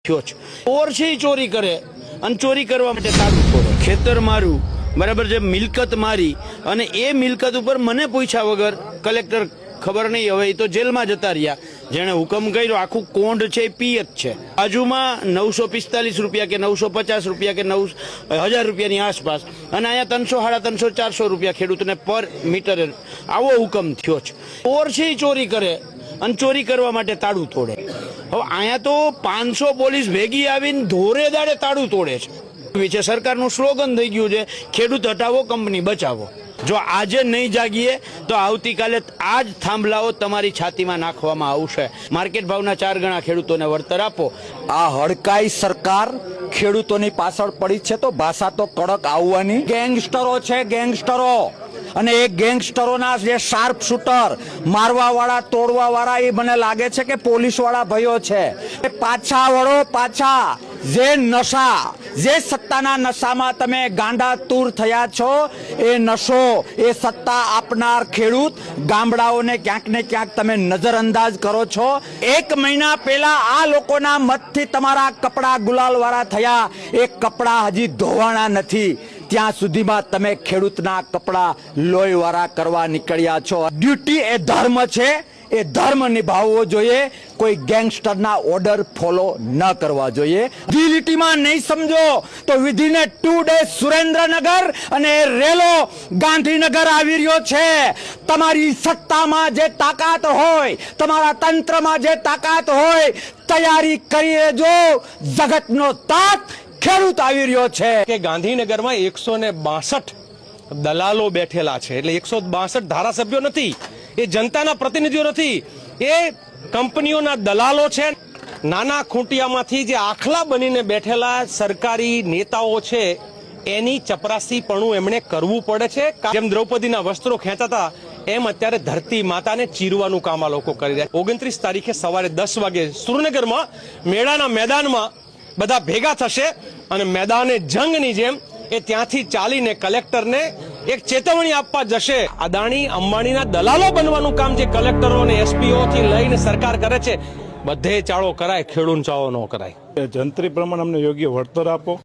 થયો છે। ચોર છે ઈ ચોરી કરે અને ચોરી કરવા માટે તાળું ફોડે। ખેતર મારું બરાબર છે, મિલકત મારી અને એ મિલકત ઉપર મને પૂછ્યા વગર કલેક્ટર ખબર નહીં, હવે એ તો જેલમાં જતા રહ્યા। જેણે હુકમ કર્યો આખું કોંડ છે એ પિયત છે। બાજુમાં 945 રૂપિયા કે 950 રૂપિયા કે 1000 રૂપિયાની આસપાસ અને અહીંયા 300, 350, 400 રૂપિયા ખેડૂતને પર મીટરે આવો હુકમ થયો છે। ચોર છે ઈ ચોરી કરે અને ચોરી કરવા માટે તાળું તોડે। હવે અહીંયા તો 500 પોલીસ ભેગી આવીને ધોરે દાડે તાળું તોડે છે। સરકારનું સ્લોગન થઈ ગયું છે, ખેડૂત હટાવો, કંપની બચાવો। જો આજે નહીં જાગીએ તો આવતીકાલે આ જ થાંભલાઓ તમારી છાતીમાં નાખવામાં આવશે। માર્કેટ ભાવના 4 ગણા ખેડૂતોને વળતર આપો। આ હડકાઈ સરકાર ખેડૂતોની પાછળ પડી છે તો ભાષા તો કડક આવવાની। ગેંગસ્ટરો છે, ગેંગસ્ટરો, અને એ ગેંગસ્ટરોના જે શાર્પ શૂટર, મારવા વાળા, તોડવા વાળા, એ મને લાગે છે કે પોલીસ વાળા ભાઈઓ છે। એ પાછા વળો, પાછા। જે નશા, જે સત્તાના નશામાં તમે ગાંડા તૂર થયા છો, એ નશો, એ સત્તા આપનાર ખેડૂત ગામડાઓને ક્યાંક ને ક્યાંક તમે નજરઅંદાજ કરો છો। 1 મહિના પહેલા આ લોકોના મતથી તમારા કપડા ગુલાલ વાળા થયા, એ કપડા હજી ધોવાના નથી, ત્યાં સુધીમાં તમે ખેડૂતના કપડા લોહીવાળા કરવા નીકળ્યા છો। ડ્યુટી એ ધર્મ છે, એ ધર્મ નિભાવવો જોઈએ, કોઈ ગેંગસ્ટરના ઓર્ડર ફોલો ન કરવા જોઈએ। રિયલિટીમાં નહીં સમજો તો વિધિને 2 ડેઝ સુરેન્દ્રનગર અને રેલો ગાંધીનગર આવી રહ્યો છે। તમારી સત્તામાં જે તાકાત હોય, તમારા તંત્રમાં જે તાકાત હોય, તૈયારી કરી લેજો, જગતનો તાત ખેડૂત આવી રહ્યો છે। કે ગાંધીનગરમાં 162 દલાલો બેઠેલા છે, એટલે 162 ધારાસભ્યો નથી, એ જનતાના પ્રતિનિધિઓ નથી, એ કંપનીઓના દલાલો છે। નાના ખૂંટિયામાંથી જે આખલા બનીને બેઠેલા સરકારી નેતાઓ છે, એની ચપરાસીપણું એમણે કરવું પડે છે। જેમ દ્રૌપદીના વસ્ત્રો ખેંચાતા એમ અત્યારે ધરતી માતાને ચીરવાનું કામ આ લોકો કરી રહ્યા। 29 તારીખે સવારે 10 વાગે સુરેન્દ્રનગરમાં મેળાના મેદાનમાં બધા ભેગા થશે અને મેદાને જંગની જેમ એ ત્યાંથી ચાલીને કલેક્ટરને એક ચેતવણી આપવા જશે। અદાણી અંબાણીના દલાલો બનવાનું કામ જે કલેક્ટરો અને એસપીઓ થી લઈને સરકાર કરે છે, બધે ચાળો કરાય, ખેડૂત ચાળો ન કરાય। જંત્રી પ્રમાણે અમને યોગ્ય વળતર આપો।